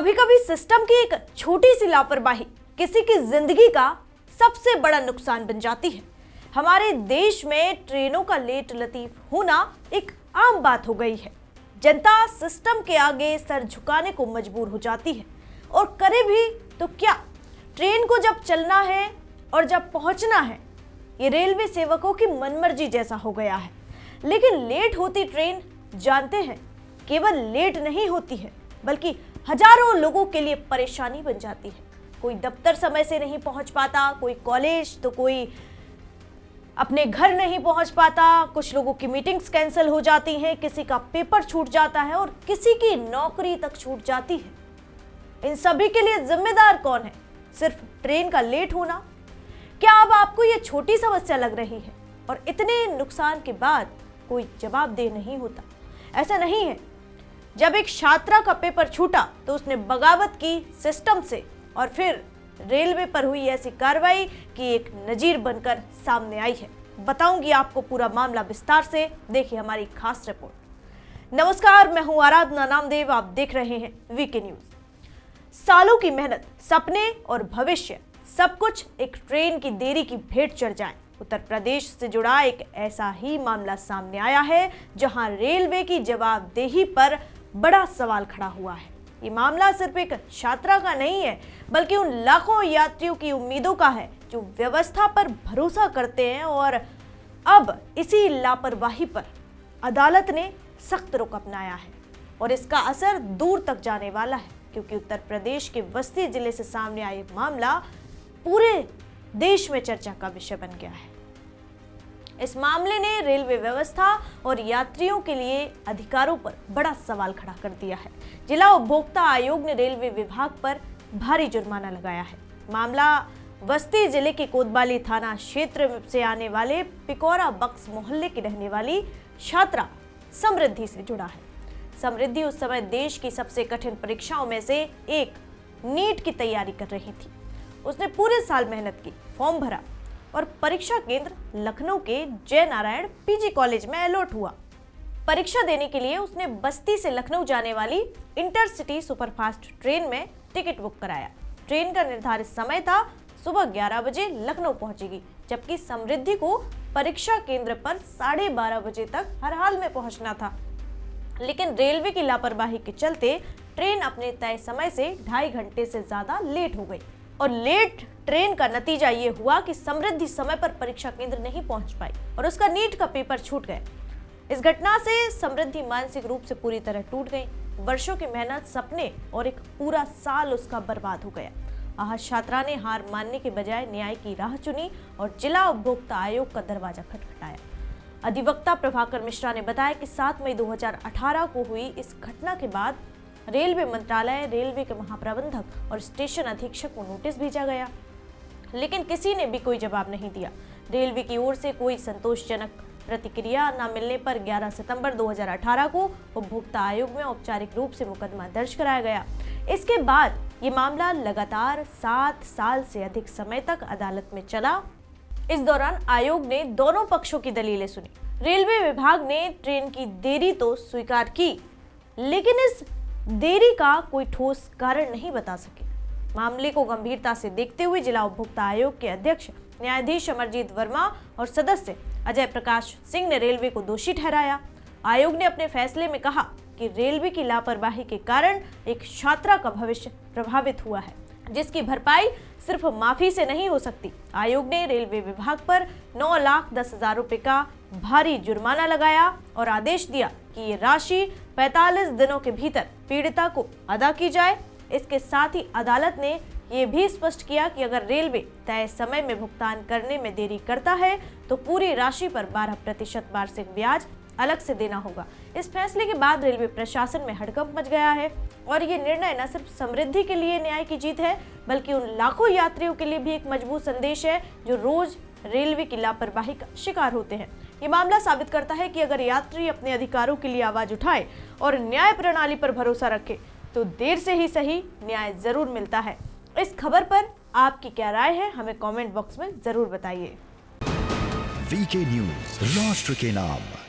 कभी कभी सिस्टम की एक छोटी सी लापरवाही किसी की जिंदगी का सबसे बड़ा नुकसान बन जाती है। हमारे देश में ट्रेनों का लेट लतीफ होना एक आम बात हो गई है। जनता सिस्टम के आगे सर झुकाने को मजबूर हो जाती है और करे भी तो क्या। ट्रेन को जब चलना है और जब पहुंचना है, ये रेलवे सेवकों की मनमर्जी जैसा हो गया है। लेकिन लेट होती ट्रेन, जानते हैं, केवल लेट नहीं होती है बल्कि हजारों लोगों के लिए परेशानी बन जाती है। कोई दफ्तर समय से नहीं पहुंच पाता, कोई कॉलेज तो कोई अपने घर नहीं पहुंच पाता, कुछ लोगों की मीटिंग्स कैंसिल हो जाती हैं, किसी का पेपर छूट जाता है और किसी की नौकरी तक छूट जाती है। इन सभी के लिए जिम्मेदार कौन है? सिर्फ ट्रेन का लेट होना? क्या अब आपको ये छोटी समस्या लग रही है और इतने नुकसान के बाद कोई जवाबदेह नहीं होता? ऐसा नहीं है। जब एक छात्रा का पेपर छूटा तो उसने बगावत की सिस्टम से और फिर रेलवे पर हुई ऐसी कार्रवाई कि एक नजीर बनकर सामने आई है। बताऊंगी आपको पूरा मामला विस्तार से, देखिए हमारी खास रिपोर्ट। नमस्कार, मैं हूं आराधना नामदेव, आप देख रहे हैं वीके न्यूज। सालों की मेहनत, सपने और भविष्य सब कुछ एक ट्रेन की देरी की भेंट चढ़ जाए। उत्तर प्रदेश से जुड़ा एक ऐसा ही मामला सामने आया है जहां रेलवे की जवाबदेही पर बड़ा सवाल खड़ा हुआ है। ये मामला सिर्फ एक छात्रा का नहीं है बल्कि उन लाखों यात्रियों की उम्मीदों का है जो व्यवस्था पर भरोसा करते हैं। और अब इसी लापरवाही पर अदालत ने सख्त रुख अपनाया है और इसका असर दूर तक जाने वाला है, क्योंकि उत्तर प्रदेश के बस्ती जिले से सामने आया मामला पूरे देश में चर्चा का विषय बन गया है। इस मामले ने रेलवे व्यवस्था और यात्रियों के लिए अधिकारों पर बड़ा सवाल खड़ा कर दिया है। जिला उपभोक्ता आयोग ने रेलवे विभाग पर भारी जुर्माना लगाया है। मामला बस्ती जिले के कोतवाली थाना क्षेत्र से आने वाले पिकोरा बक्स मोहल्ले की रहने वाली छात्रा समृद्धि से जुड़ा है। समृद्धि उस समय देश की सबसे कठिन परीक्षाओं में से एक नीट की तैयारी कर रही थी। उसने पूरे साल मेहनत की, फॉर्म भरा और परीक्षा केंद्र लखनऊ के जय नारायण पीजी कॉलेज में अलॉट हुआ। परीक्षा देने के लिए उसने बस्ती से लखनऊ जाने वाली इंटरसिटी सुपरफास्ट ट्रेन में टिकट बुक कराया। ट्रेन का निर्धारित समय था सुबह 11 बजे लखनऊ पहुंचेगी, जबकि समृद्धि को परीक्षा केंद्र पर 12:30 बजे तक हर हाल में पहुंचना था। लेकिन रेलवे की लापरवाही के चलते ट्रेन अपने तय समय से 2.5 घंटे से ज्यादा लेट हो गई। और लेट ट्रेन का नतीजा ये हुआ कि समृद्धि समय पर परीक्षा केंद्र नहीं पहुंच पाई और उसका नीट का पेपर छूट गया। इस घटना से समृद्धि मानसिक रूप से पूरी तरह टूट गई। वर्षों की मेहनत, सपने और एक पूरा साल उसका बर्बाद हो गया। आहत छात्रा ने हार मानने के बजाय न्याय की राह चुनी और जिला उपभोक्ता आयोग का दरवाजा खटखटाया। अधिवक्ता प्रभाकर मिश्रा ने बताया कि 7 मई 2018 को हुई इस घटना के बाद रेलवे मंत्रालय, रेलवे के महाप्रबंधक और स्टेशन अधीक्षक को नोटिस भेजा गया, लेकिन किसी ने भी कोई जवाब नहीं दिया। रेलवे की ओर से कोई संतोषजनक प्रतिक्रिया न मिलने पर 11 सितंबर 2018 को उपभोक्ता आयोग में औपचारिक रूप से मुकदमा दर्ज कराया गया। इसके बाद ये मामला लगातार 7 साल से अधिक समय तक अदालत में चला। इस दौरान आयोग ने दोनों पक्षों की दलीलें सुनी। रेलवे विभाग ने ट्रेन की देरी तो स्वीकार की, लेकिन इस देरी का कोई ठोस कारण नहीं बता सके। मामले को गंभीरता से देखते हुए जिला उपभोक्ता आयोग के अध्यक्ष न्यायाधीश अमरजीत वर्मा और सदस्य अजय प्रकाश सिंह ने रेलवे को दोषी ठहराया। आयोग ने अपने फैसले में कहा कि रेलवे की लापरवाही के कारण एक छात्रा का भविष्य प्रभावित हुआ है, जिसकी भरपाई सिर्फ माफी से नहीं हो सकती। आयोग ने रेलवे विभाग पर 9,10,000 रुपए का भारी जुर्माना लगाया और आदेश दिया कि ये राशि 45 दिनों के भीतर पीड़िता को अदा की जाए। इसके साथ ही अदालत ने ये भी स्पष्ट किया कि अगर रेलवे तय समय में भुगतान करने में देरी करता है तो पूरी राशि पर 12% वार्षिक ब्याज अलग से देना होगा। इस फैसले के बाद रेलवे प्रशासन में हड़कंप मच गया है और ये निर्णय न सिर्फ समृद्धि के लिए न्याय की जीत है बल्कि उन लाखों यात्रियों के लिए भी एक मजबूत संदेश है जो रोज रेलवे की लापरवाही का शिकार होते हैं। ये मामला साबित करता है कि अगर यात्री अपने अधिकारों के लिए आवाज उठाए और न्याय प्रणाली पर भरोसा रखे तो देर से ही सही न्याय जरूर मिलता है। इस खबर पर आपकी क्या राय है, हमें कमेंट बॉक्स में जरूर बताइए। वीके न्यूज, राष्ट्र के नाम।